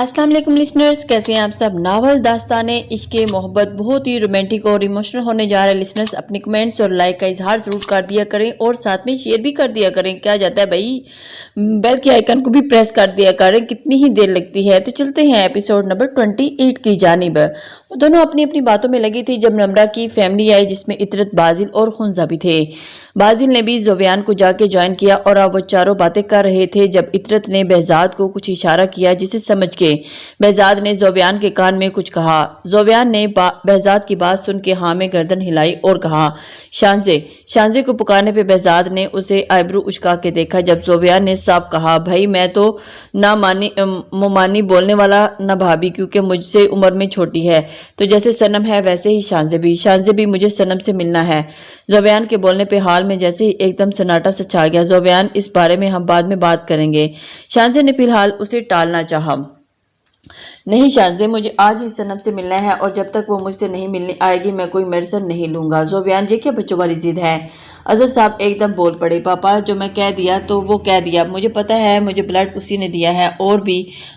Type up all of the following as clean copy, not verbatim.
अस्सलाम वालेकुम लिसनर्स, कैसे हैं आप सब। नावल दास्ताने इश्क मोहब्बत बहुत ही रोमांटिक और इमोशनल होने जा रहा है। लिसनर्स अपने कमेंट्स और लाइक का इजहार जरूर कर दिया करें और साथ में शेयर भी कर दिया करें। क्या जाता है भाई, बेल के आइकन को भी प्रेस कर दिया करें, कितनी ही देर लगती है। तो चलते हैं एपिसोड नंबर 28 की जानिब। वो दोनों अपनी अपनी बातों में लगी थी जब नम्रा की फैमिली आई, जिसमें इतरत, बाजिल और हुंजा भी थे। बाजिल ने भी जोबियान को जाके ज्वाइन किया और अब वो चारों बातें कर रहे थे जब इतरत ने behzad को कुछ इशारा किया, जिसे समझ के behzad ने जोबियान के कान में कुछ कहा। जोबियान ने behzad की बात सुन के हाँ में गर्दन हिलाई और कहा शांजे। शांजे को पुकारने पे behzad ने उसे आईब्रो उचका के देखा। जब जोबियान ने साफ कहा भाई मैं तो ना मुमानी बोलने वाला ना भाभी, क्योंकि मुझसे उम्र में छोटी है, तो जैसे सनम है वैसे ही शांजे भी मुझे सनम से मिलना है। जोबियान के बोलने पे हाल में जैसे ही एकदम सन्नाटा सा छा गया। जोबियान इस बारे में हम बाद में बात करेंगे। शांजे ने फिलहाल उसे टालना चाहा। नहीं शांजे, मुझे आज ही सनम से मिलना है और जब तक वो मुझसे नहीं मिलने आएगी मैं कोई मेडिसिन नहीं लूंगा। जोबियान ये क्या बच्चों वाली जिद है। अजहर साहब एकदम बोल पड़े, पापा जो मैं कह दिया तो वो कह दिया, मुझे पता है मुझे ब्लड उसी ने दिया है और भी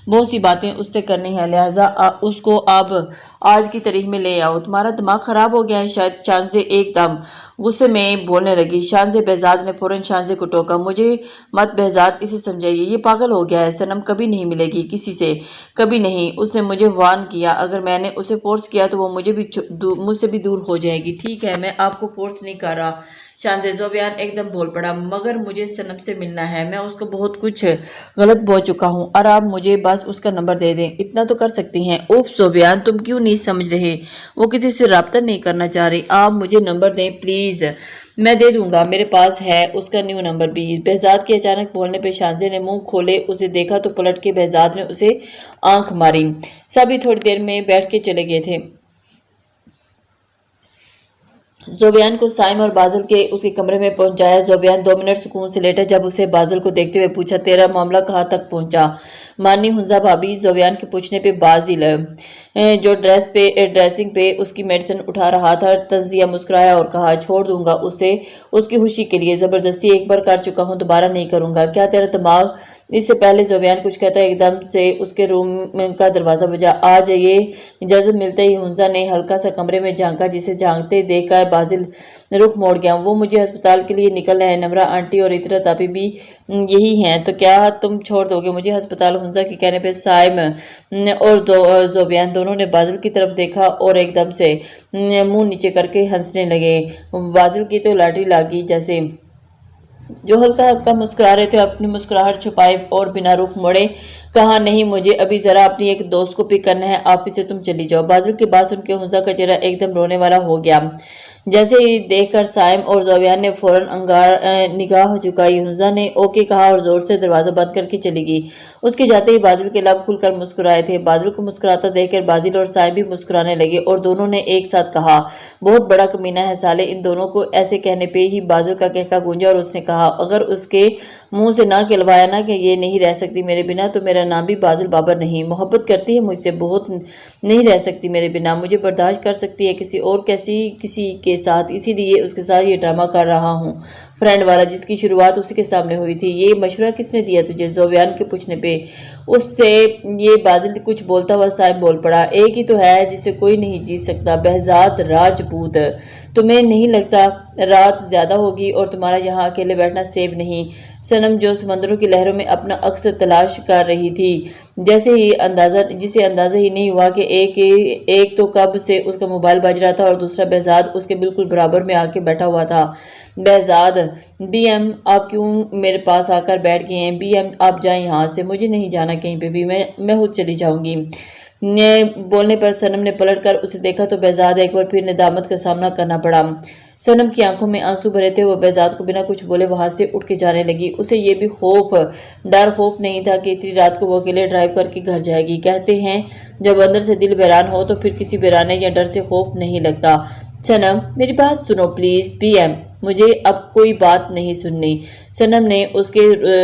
बहुत सी बातें उससे करनी है, लिहाजा उसको अब आज की तारीख में ले आओ। तुम्हारा दिमाग खराब हो गया है शायद। शांजे एकदम गुस्से में बोलने लगी। शांजे behzad ने फौरन शांजे को टोका, मुझे मत behzad, इसे समझाइए, ये पागल हो गया है। सनम कभी नहीं मिलेगी किसी से, कभी नहीं। उसने मुझे वार्न किया, अगर मैंने उसे फोर्स किया तो वो मुझसे भी दूर हो जाएगी। ठीक है, मैं आपको फोर्स नहीं कर रहा। शांजे। जोबियान एकदम बोल पड़ा, मगर मुझे सनम से मिलना है, मैं उसको बहुत कुछ गलत बोल चुका हूँ और आप मुझे बस उसका नंबर दे दें, इतना तो कर सकती हैं। उफ जोबियान, तुम क्यों नहीं समझ रहे, वो किसी से रब्ता नहीं करना चाह रही, आप मुझे नंबर दें प्लीज, मैं दे दूंगा, मेरे पास है उसका न्यू नंबर भी। behzad के अचानक बोलने पे शांजे ने मुंह खोले उसे देखा तो पलट के behzad ने उसे आंख मारी। सभी थोड़ी देर में बैठ के चले गए थे। जोबियान को साइम और बाजिल के उसके कमरे में पहुंचाया। जोबियान 2 मिनट सुकून से लेटा जब उसे बाजिल को देखते हुए पूछा, तेरा मामला कहाँ तक पहुंचा। मानी हुंजा भाभी। जोबियान के पूछने पे बाजिल जो ड्रेसिंग पे उसकी मेडिसिन उठा रहा था, तंजिया मुस्कुराया और कहा, छोड़ दूंगा उसे उसकी खुशी के लिए, जबरदस्ती एक बार कर चुका हूँ, दोबारा नहीं करूंगा। क्या तेरा दिमाग। इससे पहले जोबियान कुछ कहता है एकदम से उसके रूम का दरवाजा बजा। आ जाइए। इजाजत मिलते ही हुंजा ने हल्का सा कमरे में झांका, जिसे झांकते देखकर बाजिल रुख मोड़ गया। वो मुझे अस्पताल के लिए निकलना है, नम्रा आंटी और इतरत अभी भी यही हैं, तो क्या तुम छोड़ दोगे मुझे अस्पताल। हुंजा के कहने पे साइम और जोबियान दोनों ने बाजिल की तरफ देखा और एकदम से मुंह नीचे करके हंसने लगे। बाजिल की तो लाठी लागी जैसे, जो हल्का हल्का मुस्कुरा रहे थे अपनी मुस्कुराहट छुपाए और बिना रुख मोड़े कहा, नहीं मुझे अभी जरा अपनी एक दोस्त को पिक करना है, आप इसे तुम चली जाओ। बाजिल की बात सुन के हुंजा का चेहरा एकदम रोने वाला हो गया। जैसे ही देखकर साइम और जोबियान ने फौरन निगाह झुकाई। हुंजा ने ओके कहा और जोर से दरवाजा बंद करके चली गई। उसके जाते ही बाजिल के लब खुलकर मुस्कुराए थे। बाजिल को मुस्कुराता देखकर बाजिल और साइम भी मुस्कुराने लगे और दोनों ने एक साथ कहा, बहुत बड़ा कमीना है साले। इन दोनों को ऐसे कहने पे ही बाजिल का कहका गूंजा और उसने कहा, अगर उसके मुंह से ना कहलवाया ना कि ये नहीं रह सकती मेरे बिना, तो मेरा नाम भी बाजिल बाबर नहीं। मोहब्बत करती है मुझसे, बहुत नहीं रह सकती मेरे बिना, मुझे बर्दाश्त कर सकती है किसी और किसी के साथ, इसीलिए उसके साथ ये ड्रामा कर रहा हूँ, फ्रेंड वाला, जिसकी शुरुआत उसी के सामने हुई थी। ये मशवरा किसने दिया तुझे। जोबियान के पूछने पे उससे ये बाजिल कुछ बोलता हुआ साइम बोल पड़ा, एक ही तो है जिसे कोई नहीं जीत सकता, behzad राजपूत। तुम्हें नहीं लगता रात ज्यादा होगी और तुम्हारा यहाँ अकेले बैठना सेफ नहीं। सनम जो समंदरों की लहरों में अपना अक्सर तलाश कर रही थी, जिसे अंदाजा ही नहीं हुआ कि एक तो कब से उसका मोबाइल बज रहा था और दूसरा behzad उसके बिल्कुल बराबर में आके बैठा हुआ था। behzad, BM आप क्यों मेरे पास आकर बैठ गए हैं। BM आप जाएं यहाँ से, मुझे नहीं जाना कहीं पे भी, मैं खुद चली जाऊंगी। बोलने पर सनम ने पलटकर उसे देखा तो behzad एक बार फिर निदामत का सामना करना पड़ा। सनम की आंखों में आंसू भरे थे। वो behzad को बिना कुछ बोले वहां से उठ के जाने लगी। उसे ये भी खौफ नहीं था कि इतनी रात को वो अकेले ड्राइव करके घर जाएगी। कहते हैं जब अंदर से दिल वीरान हो तो फिर किसी वीराने या डर से खौफ नहीं लगता। सनम मेरी बात सुनो प्लीज। BM मुझे अब कोई बात नहीं सुननी। सनम ने उसके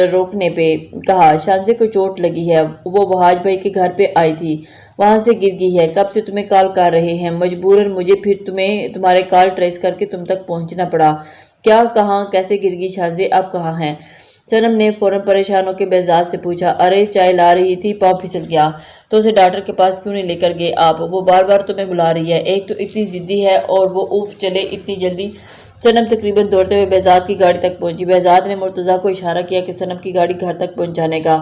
रोकने पे कहा, शांजे को चोट लगी है, वो वहाज भाई के घर पे आई थी, वहां से गिर गई है, कब से तुम्हें कॉल कर रहे हैं, मजबूरन मुझे फिर तुम्हारे कॉल ट्रेस करके तुम तक पहुंचना पड़ा। क्या, कहाँ, कैसे गिर गई शांजे, अब कहाँ हैं। सनम ने फौरन परेशान होकर बेजाद से पूछा, अरे चाय ला रही थी, पाँव फिसल गया तो उसे डॉक्टर के पास क्यों नहीं लेकर गए आप? वो बार बार तुम्हें बुला रही है, एक तो इतनी जिद्दी है और वो ऊप चले इतनी जल्दी। सनम तकरीबन दौड़ते हुए बेजाद की गाड़ी तक पहुंची। बेजाद ने मुर्तज़ा को इशारा किया कि सनम की गाड़ी घर तक पहुंचाने का।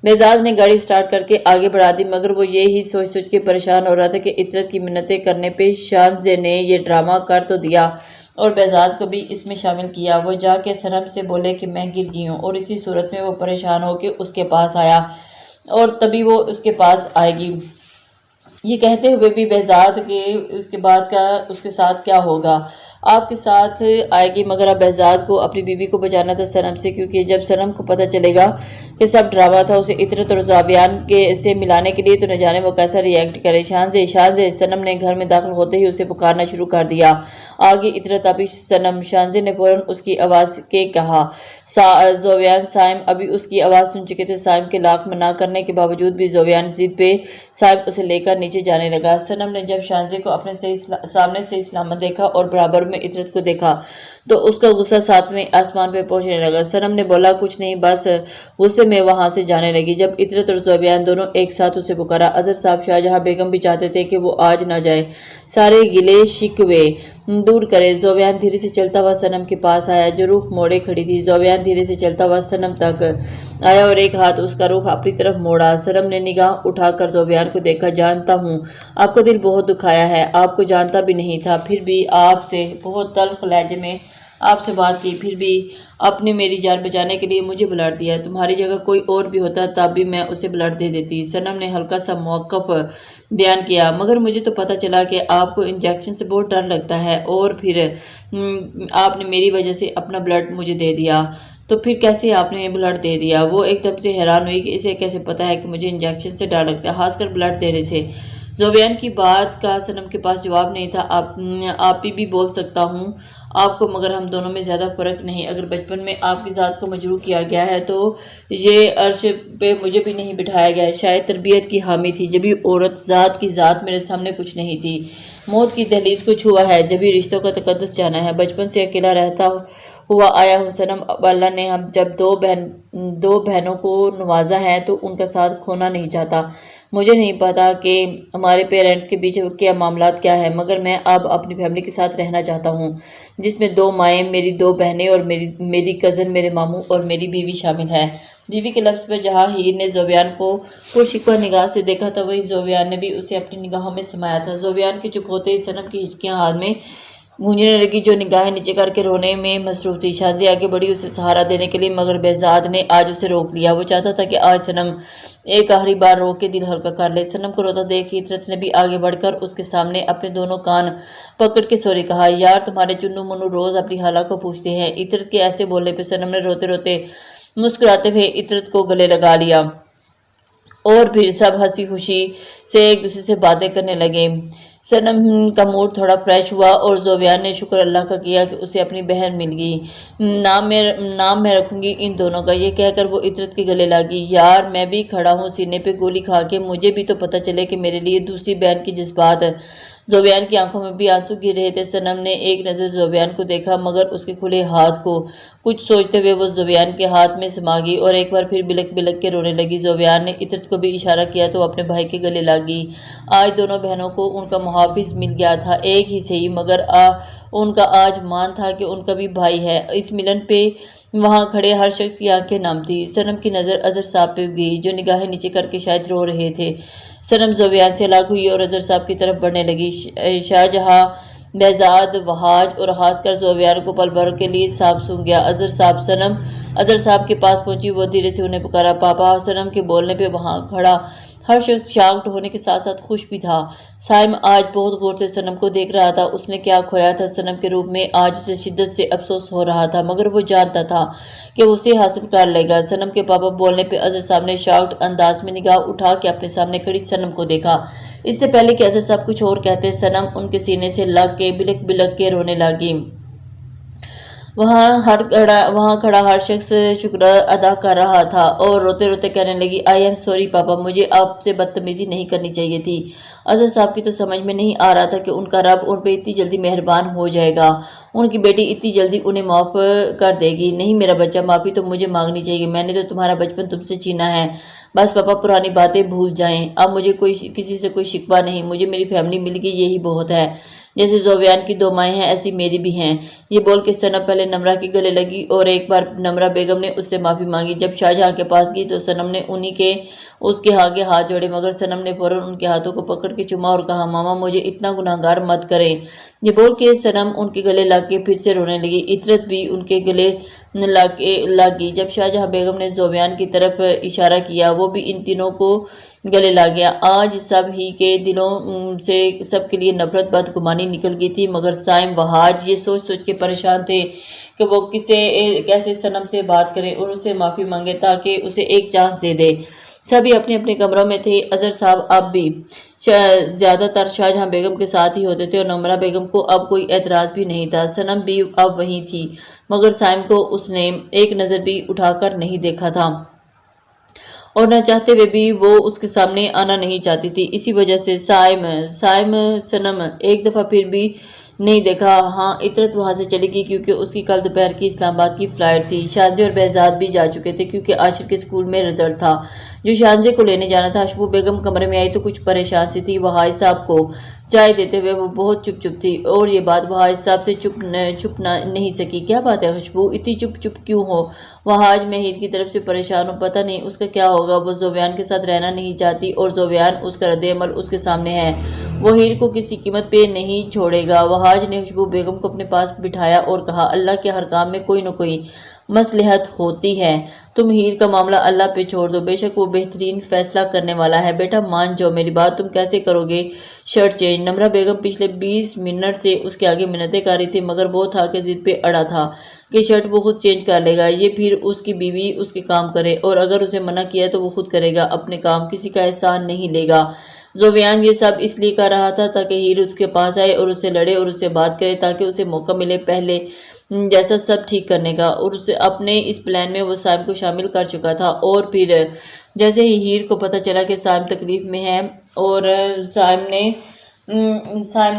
बेजाद ने गाड़ी स्टार्ट करके आगे बढ़ा दी, मगर वो ये ही सोच सोच के परेशान हो रहा था कि इतरत की मिन्नतें करने पे शानज़े ने ये ड्रामा कर तो दिया और बेजाद को भी इसमें शामिल किया। वो जाके सनम से बोले कि मैं गिर गई हूँ, और इसी सूरत में वो परेशान होकर उसके पास आया और तभी वो उसके पास आएगी। ये कहते हुए भी बेजाद के उसके बाद का उसके साथ क्या होगा, आपके साथ आएगी। मगर अब बेजाद को अपनी बीवी को बचाना था सनम से, क्योंकि जब सनम को पता चलेगा कि सब ड्रामा था, उसे इतरत और ज़ोबियान के से मिलाने के लिए, तो न जाने वो कैसा रिएक्ट करे। शानज़े शानज़े, सनम ने घर में दाखिल होते ही उसे पुकारना शुरू कर दिया। आगे इतरत अभी सनम। शानज़े ने फौरन उसकी आवाज़ के कहा। ज़ोबियान साइम अभी उसकी आवाज़ सुन चुके थे। साइम के लाख मना करने के बावजूद भी ज़ोबियान जिद पे साइम उसे लेकर नीचे जाने लगा। सनम ने जब शानज़े को अपने सामने से सलामत देखा और बराबर में इतरत को देखा तो उसका गुस्सा सातवें आसमान पे पहुंचने लगा। सनम ने बोला, कुछ नहीं, बस गुस्से में वहां से जाने लगी। जब इतरत और ज़ोबियान दोनों एक साथ उसे पुकारा। अजहर साहब शाहजहां बेगम भी चाहते थे कि वो आज ना जाए, सारे गिले शिकवे दूर करे। ज़ोबियान धीरे से चलता हुआ सनम के पास आया जो रुख मोड़े खड़ी थी। ज़ोबियान धीरे से चलता हुआ सनम तक आया और एक हाथ उसका रुख अपनी तरफ मोड़ा। सनम ने निगाह उठाकर ज़ोबियान को देखा। जानता हूँ आपको दिल बहुत दुखाया है, आपको जानता भी नहीं था, फिर भी आपसे बहुत तल्ख लहजे में आपसे बात की, फिर भी आपने मेरी जान बचाने के लिए मुझे ब्लड दिया। तुम्हारी जगह कोई और भी होता तब भी मैं उसे ब्लड दे देती। सनम ने हल्का सा मौक़िफ़ बयान किया। मगर मुझे तो पता चला कि आपको इंजेक्शन से बहुत डर लगता है और फिर आपने मेरी वजह से अपना ब्लड मुझे दे दिया। तो फिर कैसे आपने ब्लड दे दिया? वो एकदम से हैरान हुई कि इसे कैसे पता है कि मुझे इंजेक्शन से डर लगता है, खासकर ब्लड देने से। ज़ोबियान की बात का सनम के पास जवाब नहीं था। आप भी बोल सकता हूँ आपको, मगर हम दोनों में ज़्यादा फ़र्क नहीं। अगर बचपन में आपकी ज़ात को मजरूह किया गया है तो ये अर्श पे मुझे भी नहीं बिठाया गया है। शायद तरबियत की हामी थी, जब भी औरत ज़ात की ज़ात मेरे सामने कुछ नहीं थी। मौत की दहलीज को छुआ है, जब भी रिश्तों का तकद्दुस जाना है। बचपन से अकेला रहता हुआ आया हूँ सनम। अब अल्लाह ने हम जब दो बहनों को नवाजा है तो उनका साथ खोना नहीं चाहता। मुझे नहीं पता कि हमारे पेरेंट्स के बीच क्या मामलात क्या है, मगर मैं अब अपनी फैमिली के साथ रहना चाहता हूँ, जिसमें 2 माएँ, मेरी 2 बहनें और मेरी कज़न, मेरे मामू और मेरी बीवी शामिल है। बीवी के लफ्ज़ पर जहाँ हीर ने ज़ोबियान को पुरशिकवा निगाह से देखा था, वहीं ज़ोबियान ने भी उसे अपनी निगाहों में समाया था। ज़ोबियान के चुप होते ही सनम की हिचकियाँ हाथ में गूंजने लगी, जो निगाहें नीचे करके रोने में मसरूफ़ थी। शाज़ी आगे बढ़ी उसे सहारा देने के लिए, मगर बेजाद ने आज उसे रोक लिया। वो चाहता था कि आज सनम एक आखिरी बार रो के दिल हल्का कर ले। सनम को रोता देख इतरत ने भी आगे बढ़कर उसके सामने अपने दोनों कान पकड़ के सोरे कहा, यार तुम्हारे चुन्नू मुन्नू रोज़ अपनी हाला को पूछते हैं। इतरत के ऐसे बोलने पर सनम ने रोते रोते मुस्कुराते हुए इतरत को गले लगा लिया और फिर सब हंसी खुशी से एक दूसरे से बातें करने लगे। सनम का मूड थोड़ा फ्रेश हुआ और ज़ोबियान ने शुक्र अल्लाह का किया कि उसे अपनी बहन मिल गई। नाम मैं रखूंगी इन दोनों का, ये कहकर वो इतरत के गले लगी। यार मैं भी खड़ा हूँ सीने पे गोली खा के, मुझे भी तो पता चले कि मेरे लिए दूसरी बहन की जज्बात है। ज़ोबियान की आंखों में भी आंसू गिर रहे थे। सनम ने एक नज़र ज़ोबियान को देखा, मगर उसके खुले हाथ को कुछ सोचते हुए वो ज़ोबियान के हाथ में समा गई और एक बार फिर बिलक बिलक के रोने लगी। ज़ोबियान ने इतरत को भी इशारा किया तो अपने भाई के गले लगी। आज दोनों बहनों को उनका मुहाफिज मिल गया था, एक ही सही, मगर उनका आज मान था कि उनका भी भाई है। इस मिलन पे वहाँ खड़े हर शख्स की आंखें नम थी। सनम की नज़र अजहर साहब पे गई, जो निगाहें नीचे करके शायद रो रहे थे। सनम ज़ोबियान से अलग हुई और अजहर साहब की तरफ बढ़ने लगी। शाहजहां, बेजाद, वहाज और खासकर ज़ोबियान को पल भर के लिए सांप सूंघ गया। अजहर साहब के पास पहुंची। वो धीरे से उन्हें पुकारा, पापा। सनम के बोलने पे वहाँ खड़ा हर शख्स शॉक्ड होने के साथ साथ खुश भी था। साइम आज बहुत गौर से सनम को देख रहा था। उसने क्या खोया था सनम के रूप में, आज उसे शिद्दत से अफसोस हो रहा था, मगर वो जानता था कि उसे हासिल कर लेगा। सनम के पापा बोलने पे अजहर साहब ने शॉक्ड अंदाज में निगाह उठा के अपने सामने खड़ी सनम को देखा। इससे पहले कि अजहर साहब कुछ और कहते, सनम उनके सीने से लग के बिलक बिलक के रोने लगी। वहाँ खड़ा हर शख्स शुक्र अदा कर रहा था और रोते रोते कहने लगी, आई एम सॉरी पापा, मुझे आपसे बदतमीजी नहीं करनी चाहिए थी। अजहर साहब की तो समझ में नहीं आ रहा था कि उनका रब उन पर इतनी जल्दी मेहरबान हो जाएगा, उनकी बेटी इतनी जल्दी उन्हें माफ़ कर देगी। नहीं मेरा बच्चा, माफ़ी तो मुझे मांगनी चाहिए, मैंने तो तुम्हारा बचपन तुमसे छीना है। बस पापा पुरानी बातें भूल जाएं, अब मुझे किसी से कोई शिकवा नहीं, मुझे मेरी फैमिली मिल गई, यही बहुत है। जैसे जोबियान की 2 माएँ हैं ऐसी मेरी भी हैं। ये बोल के सनम पहले नमरा के गले लगी और एक बार नमरा बेगम ने उससे माफ़ी मांगी। जब शाहजहां के पास गई तो सनम ने उसके आगे हाथ जोड़े, मगर सनम ने फौरन उनके हाथों को पकड़ के चुमा और कहा, मामा मुझे इतना गुनाहगार मत करें। ये बोल के सनम उनके गले लग के फिर से रोने लगी। इतरत भी उनके गले लग गई। जब शाहजहां बेगम ने जोबियान की तरफ इशारा किया, वो भी इन तीनों को गले लग गया। आज सब ही के दिलों से सबके लिए नफरत बदगुमानी निकल गई थी, मगर साइम वहाज ये सोच सोच के परेशान थे कि वो कैसे सनम से बात करें और उससे माफ़ी मांगे ताकि उसे एक चांस दे दे। सभी अपने अपने कमरों में थे। अजहर साहब अब भी ज़्यादातर शाहजहां बेगम के साथ ही होते थे और नमरा बेगम को अब कोई एतराज़ भी नहीं था। सनम भी अब वहीं थी, मगर साइम को उसने एक नज़र भी उठाकर नहीं देखा था और न चाहते हुए भी वो उसके सामने आना नहीं चाहती थी। इसी वजह से साइम सनम एक दफ़ा फिर भी नहीं देखा। हाँ, इतरत वहाँ से चली गई क्योंकि उसकी कल दोपहर की इस्लामाबाद की फ़्लाइट थी। शानजे और बहजाद भी जा चुके थे क्योंकि आशिर के स्कूल में रिजल्ट था जो शानजे को लेने जाना था। खुशबू बेगम कमरे में आई तो कुछ परेशान सी थी। वहाज साहब को चाय देते हुए वो बहुत चुप थी और ये बात वहाज साहब से चुप नहीं सकी। क्या बात है खुशबू, इतनी चुप क्यों हो? वहाज मैं हीर की तरफ से परेशान हूँ, पता नहीं उसका क्या होगा। वो जोबियान के साथ रहना नहीं चाहती और जोबियान उसका रद्द-ए-अमल उसके सामने है। वो हीर को किसी कीमत पे नहीं छोड़ेगा। वहाज ने खुशबू बेगम को अपने पास बिठाया और कहा, अल्लाह के हर काम में कोई न कोई मसलहत होती है, तुम हीर का मामला अल्लाह पे छोड़ दो, बेशक वो बेहतरीन फैसला करने वाला है। बेटा मान जाओ मेरी बात, तुम कैसे करोगे शर्ट चेंज? नमरा बेगम पिछले 20 मिनट से उसके आगे मिन्नतें कर रही थी, मगर वो था कि जिद पे अड़ा था कि शर्ट वो खुद चेंज कर लेगा। ये फिर उसकी बीवी उसके काम करे और अगर उसे मना किया तो वो खुद करेगा अपने काम, किसी का एहसान नहीं लेगा। जोबियान ये सब इसलिए कर रहा था ताकि हीर उसके पास आए और उससे लड़े और उससे बात करे ताकि उसे मौका मिले पहले जैसा सब ठीक करने का। और उसे अपने इस प्लान में वो साइम को शामिल कर चुका था। और फिर जैसे ही हीर को पता चला कि साइम तकलीफ में है और साइम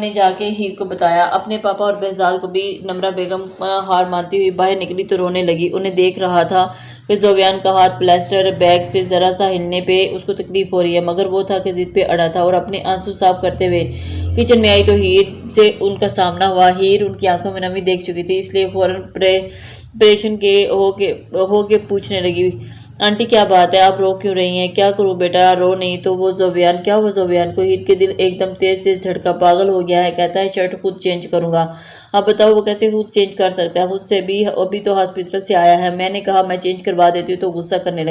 ने जाके हीर को बताया। अपने पापा और बहजाद को भी नमरा बेगम हार मानती हुई बाहर निकली तो रोने लगी। उन्हें देख रहा था कि जोबियान का हाथ प्लास्टर बैग से ज़रा सा हिलने पे उसको तकलीफ हो रही है, मगर वो था कि जिद पे अड़ा था और अपने आंसू साफ करते हुए किचन में आई तो हीर से उनका सामना हुआ। हीर उनकी आंखों में नमी देख चुकी थी, इसलिए फौरन परेशान के हो के पूछने लगी, आंटी क्या बात है, आप रो क्यों रही हैं? क्या करूं बेटा, रो नहीं तो वो जोबियान को हीर के दिल एकदम तेज झटका, पागल हो गया है। कहता है शर्ट खुद चेंज करूंगा। आप बताओ वो कैसे खुद चेंज कर सकता है? खुद से भी अभी तो हॉस्पिटल से आया है। मैंने कहा मैं चेंज करवा देती हूँ तो गुस्सा कहने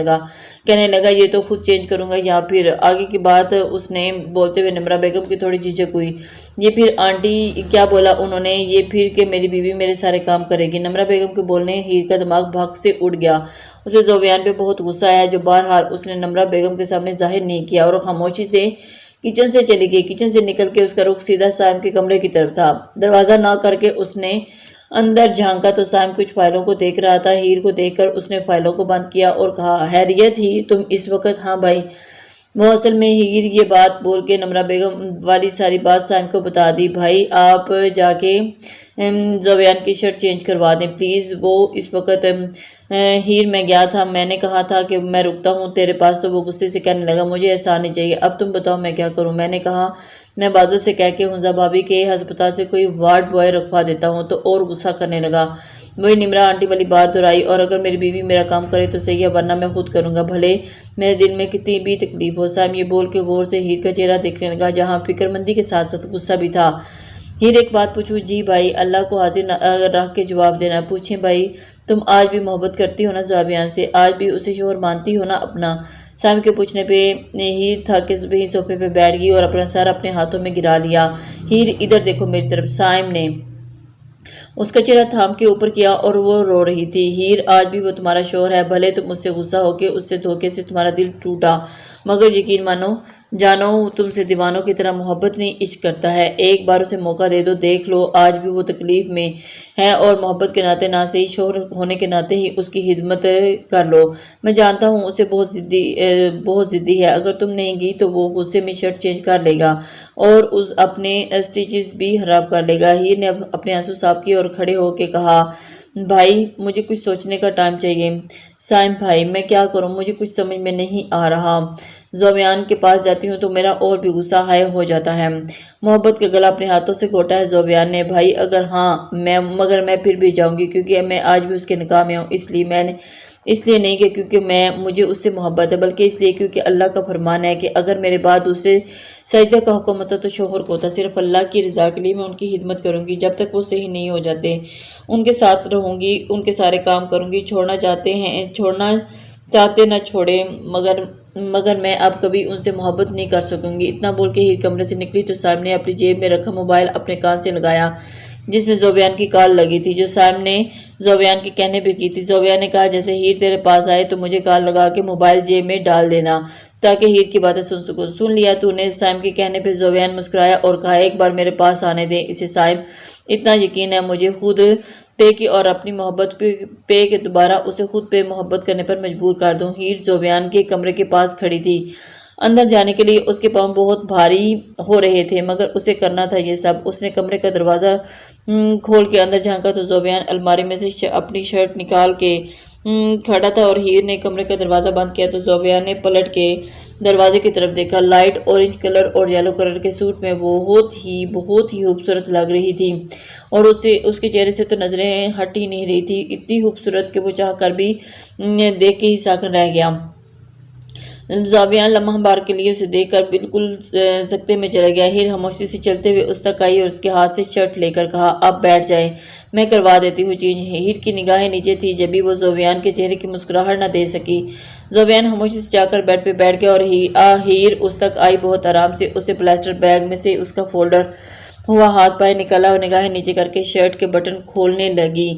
लगा ये तो खुद चेंज करूंगा या फिर आगे की बात उसने बोलते हुए नमरा बेगम की थोड़ी झिझक हुई। ये फिर आंटी क्या बोला उन्होंने? ये फिर कि मेरी बीवी मेरे सारे काम करेगी। नमरा बेगम के बोलने हीर का दिमाग भग से उड़ गया। उसे जोबियान पे बहुत गुस्सा आया जो बहरहाल उसने नमरा बेगम के सामने जाहिर नहीं किया और खामोशी से किचन से चली गई। किचन से निकल के उसका रुख सीधा साइम के कमरे की तरफ था। दरवाज़ा ना करके उसने अंदर झांका तो साइम कुछ फाइलों को देख रहा था। हीर को देखकर उसने फाइलों को बंद किया और कहा, हैरियत ही तुम इस वक्त? हाँ भाई। वो असल में हीर ये बात बोल के नमरा बेगम वाली सारी बात साइम को बता दी। भाई आप जाके जोबियान की शर्ट चेंज करवा दें प्लीज़। वो इस वक्त हीर मैं गया था, मैंने कहा था कि मैं रुकता हूँ तेरे पास, तो वो गुस्से से कहने लगा मुझे एहसान नहीं चाहिए, अब तुम बताओ मैं क्या करूँ? मैंने कहा मैं बाजू से कह के हुंजा भाभी के अस्पताल से कोई वार्ड बॉय रखवा देता हूँ, तो और गुस्सा करने लगा। वही निमरा आंटी वाली बात दोहराई, और अगर मेरी बीवी मेरा काम करे तो सही है, वरना मैं खुद करूँगा, भले मेरे दिल में कितनी भी तकलीफ हो। साइम ये बोल के गौर से हीर का चेहरा देखने लगा, जहाँ फिक्रमंदी के साथ साथ गुस्सा भी था। हीर एक बात पूछूं? जी भाई, अल्लाह को हाजिर रख के जवाब देना। पूछें भाई, तुम आज भी मोहब्बत करती हो ना जोबियान से? आज भी उसे शोहर मानती हो ना अपना? साइम के पूछने पे हीर था कि सुबह ही सोफे पे बैठ गई और अपना सर अपने हाथों में गिरा लिया। हीर इधर देखो मेरी तरफ। साइम ने उसका चेहरा थाम के ऊपर किया और वो रो रही थी। हीर आज भी वो तुम्हारा शोहर है, भले तुम मुझसे गुस्सा होके उससे धोखे से तुम्हारा दिल टूटा मगर यकीन मानो जानो तुमसे दीवानों की तरह मोहब्बत नहीं इश्क करता है। एक बार उसे मौका दे दो, देख लो आज भी वो तकलीफ में है और मोहब्बत के नाते ना सही शोहर होने के नाते ही उसकी खिदमत कर लो। मैं जानता हूँ उसे बहुत ज़िद्दी है, अगर तुम नहीं गई तो वो गुस्से में शर्ट चेंज कर लेगा और उस अपने स्टिचेस भी खराब कर लेगा। हीर ने अपने आंसू साफ किए और खड़े होकर कहा, भाई मुझे कुछ सोचने का टाइम चाहिए। साइम भाई मैं क्या करूं, मुझे कुछ समझ में नहीं आ रहा। ज़ोबियान के पास जाती हूँ तो मेरा और भी गुस्सा हाय हो जाता है। मोहब्बत का गला अपने हाथों से घोटा है ज़ोबियान ने। भाई अगर हाँ मैं फिर भी जाऊंगी, क्योंकि मैं आज भी उसके निकाह में हूँ। इसलिए नहीं कि क्योंकि मुझे उससे मोहब्बत है, बल्कि इसलिए क्योंकि अल्लाह का फरमान है कि अगर मेरे बाद उससे सजदे का हुक्म होता तो शोहर को होता। सिर्फ अल्लाह की रज़ा के लिए मैं उनकी खिदमत करूंगी, जब तक वो सही नहीं हो जाते उनके साथ रहूंगी, उनके सारे काम करूंगी। छोड़ना चाहते न छोड़े, मगर मैं अब कभी उनसे मोहब्बत नहीं कर सकूंगी। इतना बोल के हीर कमरे से निकली तो साइम ने अपनी जेब में रखा मोबाइल अपने कान से लगाया, जिसमें ज़ोबियान की कॉल लगी थी, जो साइम ने ज़ोबियान के कहने पे की थी। ज़ोबियान ने कहा, जैसे हीर तेरे पास आए तो मुझे कॉल लगा के मोबाइल जेब में डाल देना ताकि हीर की बातें सुन सकूं। सुन लिया तूने? साइम के कहने पे ज़ोबियान मुस्कुराया और कहा, एक बार मेरे पास आने दे इसे साइम, इतना यकीन है मुझे खुद पे की और अपनी मोहब्बत पे के दोबारा उसे खुद पे मोहब्बत करने पर मजबूर कर दूं। हीर ज़ोबियान के कमरे के पास खड़ी थी। अंदर जाने के लिए उसके पांव बहुत भारी हो रहे थे, मगर उसे करना था ये सब। उसने कमरे का दरवाज़ा खोल के अंदर झांका तो ज़ोबियान अलमारी में से अपनी शर्ट निकाल के खड़ा था और हीर ने कमरे का दरवाज़ा बंद किया तो ज़ोबियान ने पलट के दरवाजे की तरफ देखा। लाइट ऑरेंज कलर और येलो कलर के सूट में वो बहुत ही खूबसूरत लग रही थी और उसके चेहरे से तो नजरें हट ही नहीं रही थी। इतनी खूबसूरत कि वो चाह कर भी देख के ही साकन रह गया। ज़ोबियान लम्हा बार के लिए उसे देखकर बिल्कुल सकते में चला गया। हीर खामोशी से चलते हुए उस तक आई और उसके हाथ से शर्ट लेकर कहा, अब बैठ जाए, मैं करवा देती हूँ चेंज। हीर की निगाहें नीचे थी, जब भी वो ज़ोबियान के चेहरे की मुस्कुराहट न दे सकी। ज़ोबियान खामोशी से जाकर बेड पे बैठ गया और हीर उस तक आई बहुत आराम से। उसे प्लास्टर बैग में से उसका फोल्डर हुआ हाथ पाए निकाला और निगाहें नीचे करके शर्ट के बटन खोलने लगी।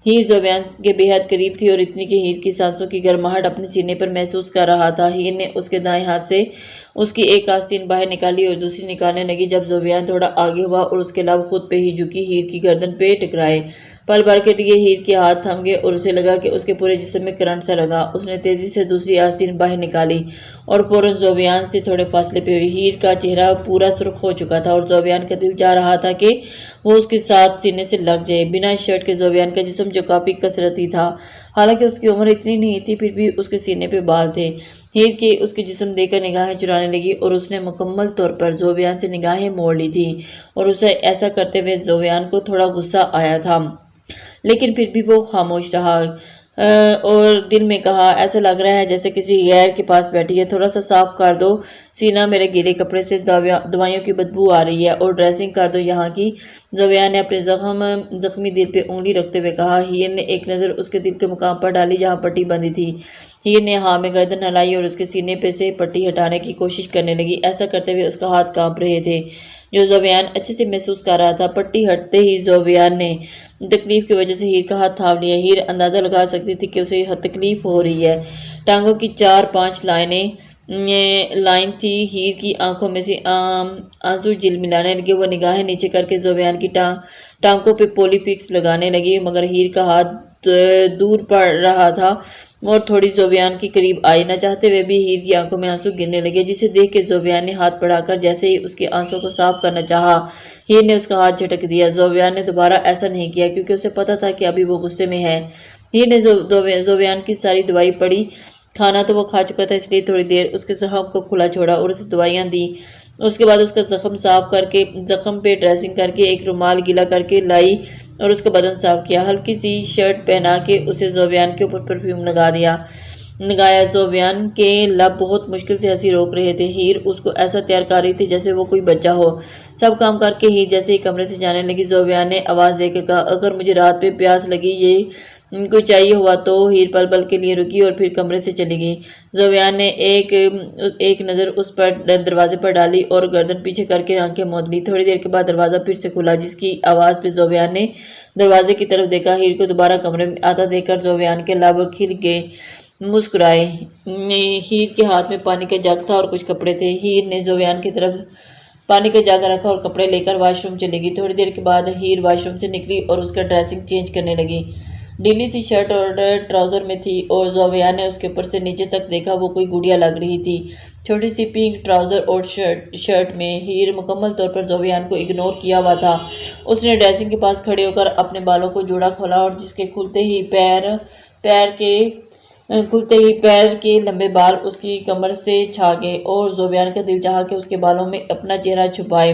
हीर ज़ोबियान के बेहद करीब थी और इतनी कि हीर की सांसों की गर्माहट अपने सीने पर महसूस कर रहा था। हीर ने उसके दाएं हाथ से उसकी एक आस्तीन बाहर निकाली और दूसरी निकालने लगी। जब ज़ोबियान थोड़ा आगे हुआ और उसके लब खुद पे ही झुकी, हीर की गर्दन पे टकराए। पल भर के लिए हीर के हाथ थम गए और उसे लगा कि उसके पूरे जिस्म में करंट सा लगा। उसने तेजी से दूसरी आस्तीन बाहर निकाली और फौरन ज़ोबियान से थोड़े फासले पे हुई। हीर का चेहरा पूरा सुर्ख हो चुका था और ज़ोबियान का दिल चाह रहा था कि वो उसके साथ सीने से लग जाए। बिना शर्ट के ज़ोबियान का जिस्म जो काफ़ी कसरती था, हालांकि उसकी उम्र इतनी नहीं थी, फिर भी उसके सीने पे बाल थे। हीर के उसके जिस्म देखकर निगाहें चुराने लगी और उसने मुकम्मल तौर पर ज़ोबियान से निगाहें मोड़ ली थी और उसे ऐसा करते हुए ज़ोबियान को थोड़ा गुस्सा आया था, लेकिन फिर भी वो खामोश रहा और दिल में कहा, ऐसा लग रहा है जैसे किसी गैर के पास बैठी है, थोड़ा सा साफ कर दो सीना, मेरे गीले कपड़े से दवाइयों की बदबू आ रही है, और ड्रेसिंग कर दो यहाँ की। ज़ोबियान ने अपने जख्मी दिल पे उंगली रखते हुए कहा। हीर ने एक नज़र उसके दिल के मुकाम पर डाली जहाँ पट्टी बंधी थी। हीर ने हाँ में गर्दन हिलाई और उसके सीने पे से पट्टी हटाने की कोशिश करने लगी। ऐसा करते हुए उसका हाथ कांप रहे थे, जो ज़ोबियान अच्छे से महसूस कर रहा था। पट्टी हटते ही ज़ोबियान ने तकलीफ की वजह से हीर का हाथ थाम लिया। हीर अंदाज़ा लगा सकती थी कि उसे तकलीफ हो रही है। टांगों की 4-5 लाइन थी। हीर की आंखों में से आंसू झिलमिलाने लगे। वो निगाहें नीचे करके ज़ोबियान की टांगों पे पॉलीफिक्स लगाने लगी, मगर हीर का हाथ दूर पड़ रहा था और थोड़ी ज़ोबियान के करीब आई। न चाहते हुए भी हीर की आंखों में आंसू गिरने लगे, जिसे देख के ज़ोबियान ने हाथ बढ़ाकर जैसे ही उसके आंसू को साफ करना चाहा, हीर ने उसका हाथ झटक दिया। ज़ोबियान ने दोबारा ऐसा नहीं किया, क्योंकि उसे पता था कि अभी वो गुस्से में है। हीर ने ज़ोबियान की सारी दवाई पड़ी। खाना तो वो खा चुका था, इसलिए थोड़ी देर उसके जख्म को खुला छोड़ा और उसे दवाइयाँ दी। उसके बाद उसका जख्म साफ करके जख्म पे ड्रेसिंग करके एक रुमाल गीला करके लाई और उसका बदन साफ किया। हल्की सी शर्ट पहना के उसे ज़ोबियान के ऊपर परफ्यूम लगाया। ज़ोबियान के लब बहुत मुश्किल से हंसी रोक रहे थे। हीर उसको ऐसा तैयार कर रही थी जैसे वो कोई बच्चा हो। सब काम करके हीर जैसे ही कमरे से जाने लगी, ज़ोबियान ने आवाज़ देकर कहा, अगर मुझे रात पे प्यास लगी ये कोई चाहिए हुआ तो। हीर पल पल के लिए रुकी और फिर कमरे से चली गई। ज़ोबियान ने एक नज़र उस पर दरवाजे पर डाली और गर्दन पीछे करके आंखें मूंद ली। थोड़ी देर के बाद दरवाज़ा फिर से खुला, जिसकी आवाज़ पे ज़ोबियान ने दरवाजे की तरफ देखा। हीर को दोबारा कमरे में आता देखकर ज़ोबियान के लब खिल गए। مسکرائے۔ ہیر کے ہاتھ میں پانی کا جگ تھا اور کچھ کپڑے تھے۔ ہیر نے زوبیان کی طرف پانی کا جگ رکھا اور کپڑے لے کر واش روم چلی گئی۔ تھوڑی دیر کے بعد ہیر واش روم سے نکلی اور اس کا ڈریسنگ چینج کرنے لگی۔ ڈھیلی سی شرٹ اور ٹراؤزر میں تھی اور زوبیان نے اس کے اوپر سے نیچے تک دیکھا، وہ کوئی گڑیا لگ رہی تھی۔ چھوٹی سی پنک ٹراؤزر اور شرٹ میں ہیر مکمل طور پر زوبیان کو اگنور کیا ہوا تھا۔ اس نے ڈریسنگ کے پاس کھڑے ہو کر اپنے بالوں کو جوڑا کھولا اور جس کے کھلتے ہی پیر کے لمبے بال اس کی کمر سے چھا گئے اور زوبیان کا دل چاہا کہ اس کے بالوں میں اپنا چہرہ چھپائے۔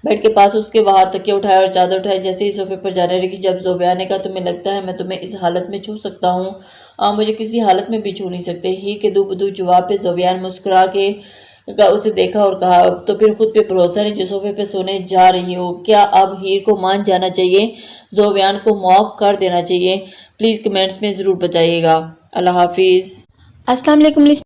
بیڈ کے پاس اس کے وہاں تکیہ اٹھایا اور چادر اٹھائی، جیسے ہی صوفے پر جانے لگی جب زوبیان نے کہا تمہیں لگتا ہے میں تمہیں اس حالت میں چھو سکتا ہوں؟ آپ مجھے کسی حالت میں بھی چھو نہیں سکتے۔ ہیر کے دو بدو جواب پہ زوبیان مسکرا کے اسے دیکھا اور کہا تو پھر خود پہ بھروسہ نہیں جو صوفے پہ سونے جا رہی ہو؟ کیا اب ہیر کو مان جانا چاہیے، زوبیان کو معاف کر دینا چاہیے؟ پلیز کمنٹس میں ضرور بتائیے گا۔ اللہ حافظ۔ السلام علیکم۔